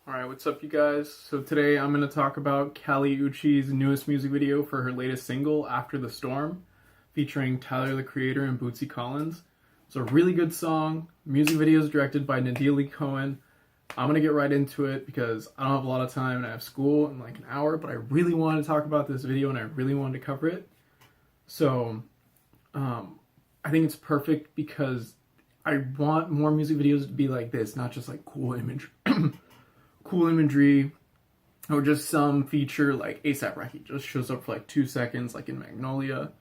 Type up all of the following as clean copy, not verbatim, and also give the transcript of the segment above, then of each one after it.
Alright, what's up you guys? So today I'm going to talk about Kali Uchi's newest music video for her latest single, After the Storm, featuring Tyler the Creator and Bootsy Collins. It's a really good song. Music video is directed by Nadia Lee Cohen. I'm going to get right into it because I don't have a lot of time and I have school in like an hour, but I really wanted to talk about this video and I really wanted to cover it. So, I think it's perfect because I want more music videos to be like this, not just like cool imagery, or just some feature like ASAP Rocky just shows up for like 2 seconds, like in Magnolia.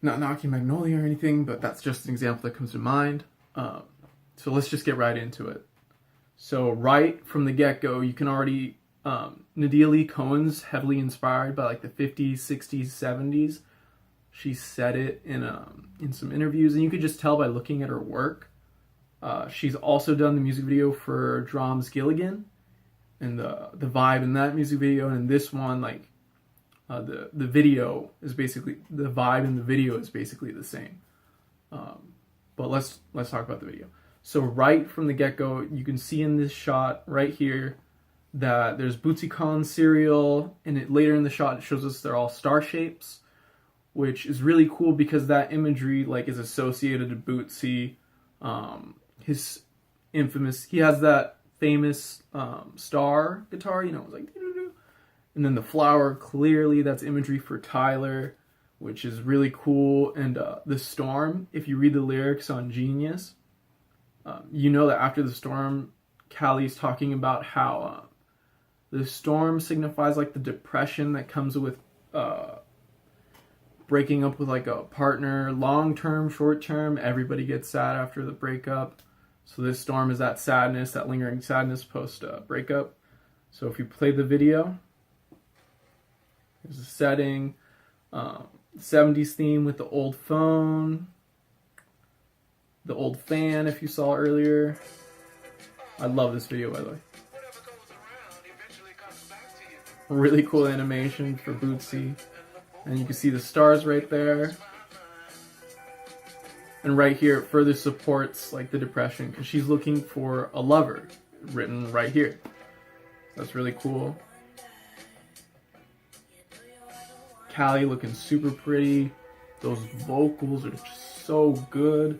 Not knocking Magnolia or anything, but that's just an example that comes to mind. So let's just get right into it. So right from the get-go, you can already, Nadia Lee Cohen's heavily inspired by like the 50s, 60s, 70s. She said it in some interviews, and you could just tell by looking at her work. She's also done the music video for Drum's Gilligan, and the vibe in that music video and in this one, like the video is basically, the vibe in the video is basically the same. But let's talk about the video. So right from the get-go, you can see in this shot right here that there's Bootsy Collins cereal, and later in the shot it shows us they're all star shapes, which is really cool because that imagery like is associated to Bootsy. His infamous, he has that famous star guitar, you know, it's like doo-doo-doo. And then the flower, clearly that's imagery for Tyler, which is really cool. And the storm, if you read the lyrics on Genius, you know that after the storm, Kali's talking about how the storm signifies like the depression that comes with breaking up with like a partner, long-term, short-term. Everybody gets sad after the breakup. So this storm is that sadness, that lingering sadness post breakup. So if you play the video, there's a setting, 70s theme with the old phone, the old fan if you saw earlier. I love this video, by the way. Really cool animation for Bootsy. And you can see the stars right there. And right here, it further supports like the depression because she's looking for a lover, written right here. That's really cool. Kali looking super pretty. Those vocals are just so good.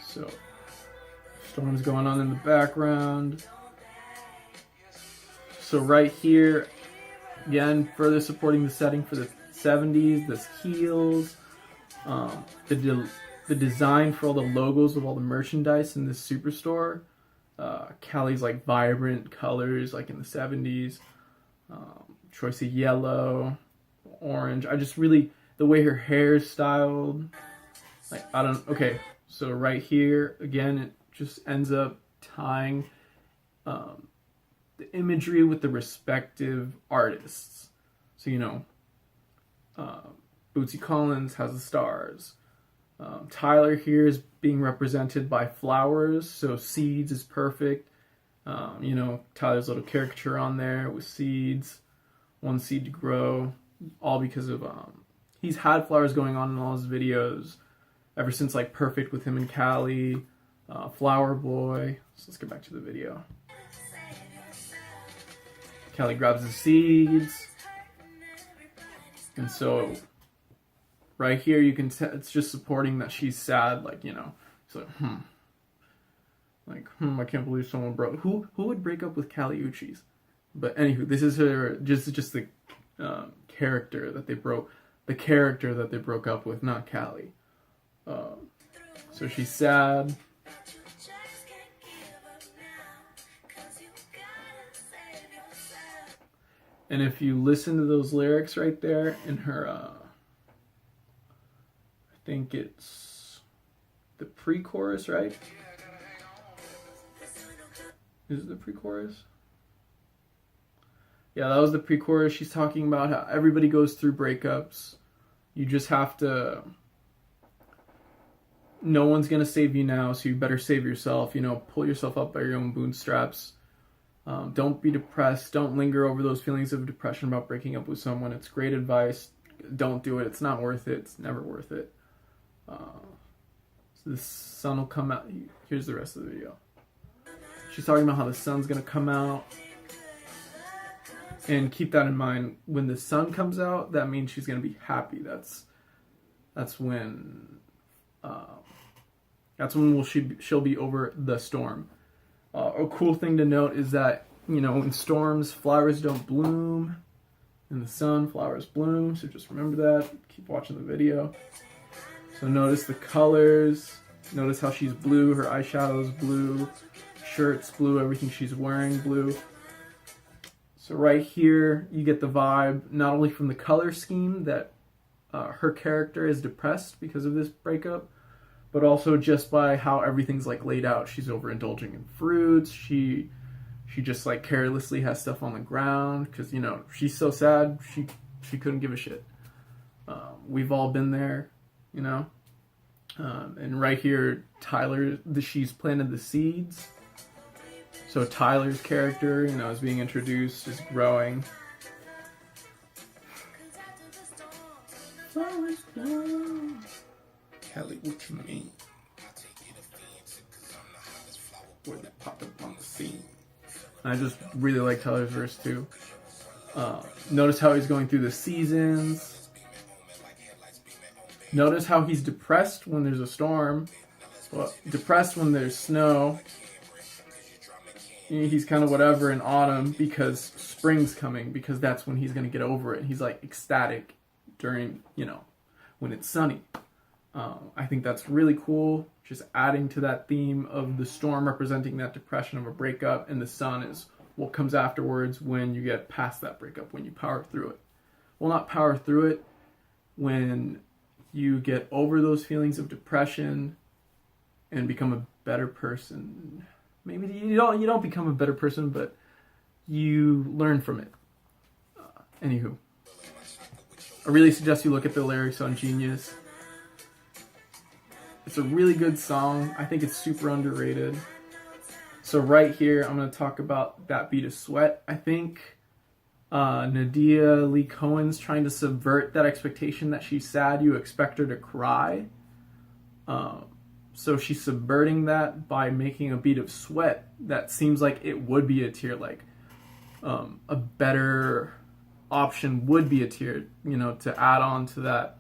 So, storm's going on in the background. So right here, again, further supporting the setting for the 70s, this heels, the design for all the logos of all the merchandise in this superstore, Kali's like vibrant colors like in the 70s, choice of yellow, orange. I just really, the way her hair is styled, like, okay, so right here, again, it just ends up tying the imagery with the respective artists. So, you know, Bootsy Collins has the stars. Tyler here is being represented by flowers, so seeds is perfect. You know, Tyler's little caricature on there with seeds, one seed to grow, all because of, he's had flowers going on in all his videos ever since like Perfect with him and Kali, Flower Boy. So let's get back to the video. Kali grabs the seeds, and so right here you can it's just supporting that she's sad, like, you know, it's like I can't believe someone broke. Who would break up with Kali Uchis? But anywho, this is her just the character that they broke up with, not Kali. So she's sad. And if you listen to those lyrics right there in her, I think it's the pre-chorus, right? Is it the pre-chorus? Yeah, that was the pre-chorus. She's talking about how everybody goes through breakups. You just have to, no one's going to save you now, so you better save yourself. You know, pull yourself up by your own bootstraps. Don't be depressed. Don't linger over those feelings of depression about breaking up with someone. It's great advice. Don't do it. It's not worth it. It's never worth it. So the sun will come out. Here's the rest of the video. She's talking about how the sun's gonna come out. And keep that in mind. When the sun comes out, that means she's gonna be happy. That's when she'll be over the storm. A cool thing to note is that, you know, in storms, flowers don't bloom. In the sun, flowers bloom. So just remember that. Keep watching the video. So notice the colors. Notice how she's blue. Her eyeshadow's blue. Shirt's blue. Everything she's wearing blue. So right here, you get the vibe, not only from the color scheme that her character is depressed because of this breakup, but also just by how everything's like laid out. She's overindulging in fruits. She just like carelessly has stuff on the ground because, you know, she's so sad she couldn't give a shit. We've all been there, you know. And right here, she's planted the seeds. So Tyler's character, you know, is being introduced, is growing. Kali Uchi. Where they popped up on the scene. I just really like Tyler's verse too. Notice how he's going through the seasons. Notice how he's depressed when there's a storm. Well, depressed when there's snow. He's kind of whatever in autumn because spring's coming, because that's when he's going to get over it. He's like ecstatic during, you know, when it's sunny. I think that's really cool. Just adding to that theme of the storm representing that depression of a breakup, and the sun is what comes afterwards when you get past that breakup, when you power through it. Well, not power through it, when you get over those feelings of depression and become a better person. Maybe you don't become a better person, but you learn from it. Anywho, I really suggest you look at the lyrics on Genius. It's a really good song. I think it's super underrated. So right here, I'm going to talk about that beat of sweat. I think Nadia Lee Cohen's trying to subvert that expectation that she's sad. You expect her to cry. So she's subverting that by making a beat of sweat that seems like it would be a tear. Like a better option would be a tear, you know, to add on to that.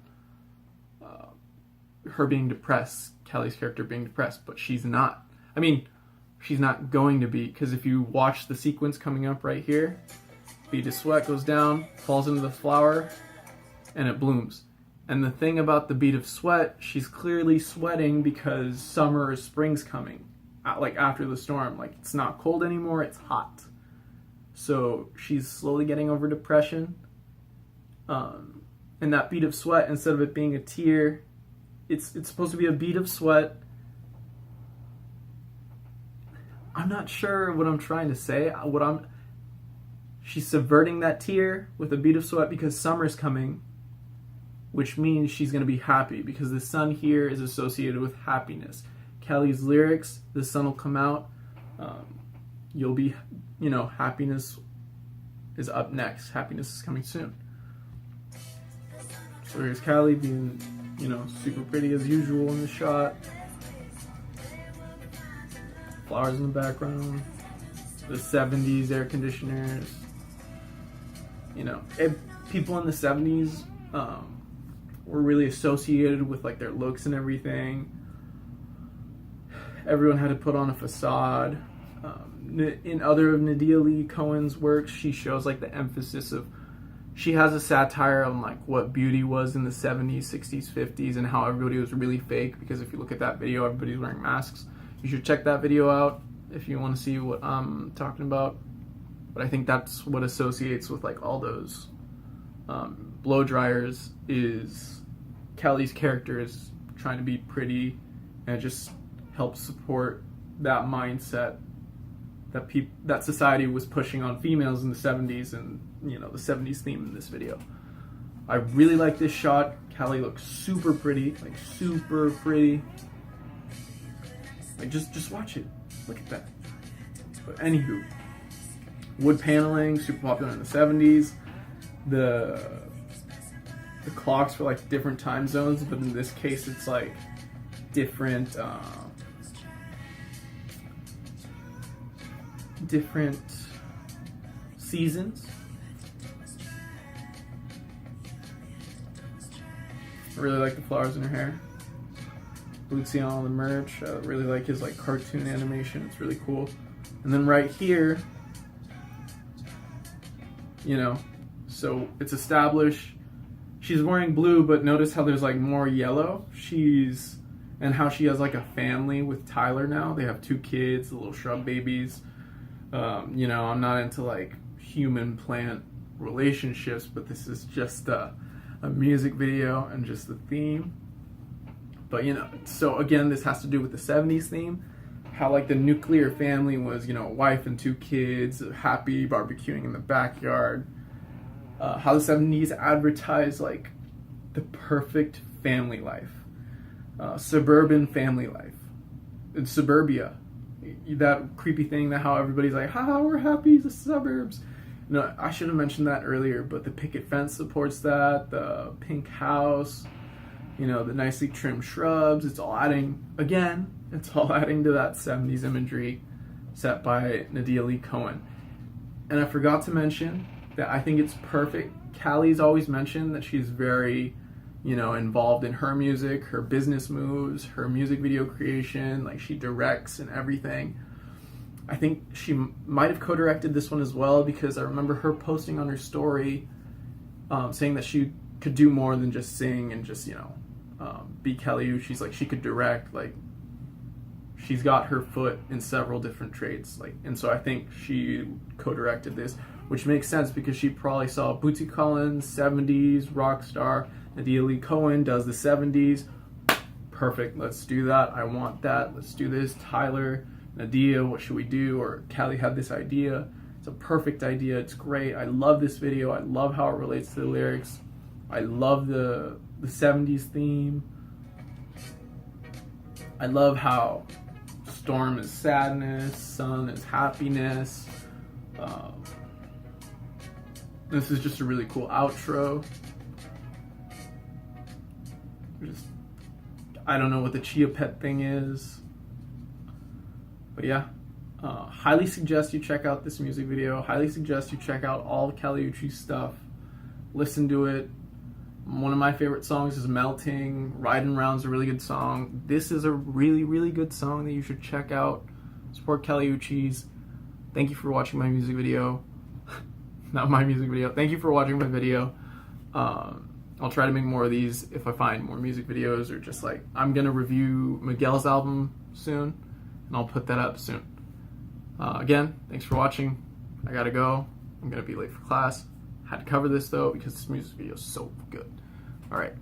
Her being depressed, Kali's character being depressed, but she's not. I mean, she's not going to be, because if you watch the sequence coming up right here, bead of sweat goes down, falls into the flower, and it blooms. And the thing about the bead of sweat, she's clearly sweating because summer or spring's coming, like after the storm. Like, it's not cold anymore, it's hot. So she's slowly getting over depression. And that bead of sweat, instead of it being a tear, it's supposed to be a bead of sweat. I'm not sure what I'm trying to say. She's subverting that tear with a bead of sweat because summer's coming, which means she's going to be happy because the sun here is associated with happiness. Kali's lyrics, the sun will come out. You'll be, you know, happiness is up next. Happiness is coming soon. So here's Kali being, you know, super pretty as usual in the shot. Flowers in the background. The 70s air conditioners. You know, people in the 70s were really associated with like their looks and everything. Everyone had to put on a facade. In other of Nadia Lee Cohen's works, she shows like the emphasis of, she has a satire on like what beauty was in the 70s, 60s, 50s, and how everybody was really fake, because if you look at that video, everybody's wearing masks. You should check that video out if you want to see what I'm talking about. But I think that's what associates with like all those blow dryers, is Kali's character is trying to be pretty, and it just helps support that mindset that society was pushing on females in the 70s, and you know, the 70s theme in this video. I really like this shot. Kali looks super pretty, like super pretty. Like just watch it. Look at that. But anywho, wood paneling, super popular in the 70s. The the clocks for like different time zones, but in this case it's like different different seasons. I really like the flowers in her hair. Bootsy on all the merch. I really like his like cartoon animation. It's really cool. And then right here, you know, so it's established. She's wearing blue, but notice how there's like more yellow. And how she has like a family with Tyler now. They have 2 kids, the little shrub babies. You know, I'm not into like human plant relationships, but this is just a music video and just the theme. But you know, so again, this has to do with the 70s theme. How like the nuclear family was, you know, a wife and 2 kids, happy barbecuing in the backyard. How the 70s advertised like the perfect family life. Suburban family life in suburbia, that creepy thing that how everybody's like, haha, we're happy, the suburbs. No, I should have mentioned that earlier, but the picket fence supports that, the pink house, you know, the nicely trimmed shrubs. It's all adding to that 70s imagery set by Nadia Lee Cohen. And I forgot to mention that I think it's perfect. Kali's always mentioned that she's very, you know, involved in her music, her business moves, her music video creation, like she directs and everything. I think she might have co-directed this one as well, because I remember her posting on her story saying that she could do more than just sing and just, you know, be Kali Uchi. She's like, she could direct, like she's got her foot in several different trades, like, and so I think she co-directed this, which makes sense because she probably saw Bootsy Collins, 70s, rock star. Nadia Lee Cohen does the 70s. Perfect, let's do that. I want that. Let's do this. Tyler, Nadia, what should we do? Or Kali had this idea. It's a perfect idea. It's great. I love this video. I love how it relates to the lyrics. I love the 70s theme. I love how storm is sadness, sun is happiness. This is just a really cool outro. I don't know what the Chia Pet thing is, but yeah, highly suggest you check out this music video. Highly suggest you check out all Kali Uchi stuff. Listen to it. One of my favorite songs is Melting. Riding Round's a really good song. This is a really, really good song that you should check out. Support Kali Uchis. Thank you for watching my music video. Not my music video. Thank you for watching my video. I'll try to make more of these if I find more music videos, or just like, I'm gonna review Miguel's album soon, and I'll put that up soon. Again, thanks for watching. I gotta go. I'm gonna be late for class. Had to cover this though because this music video is so good. All right.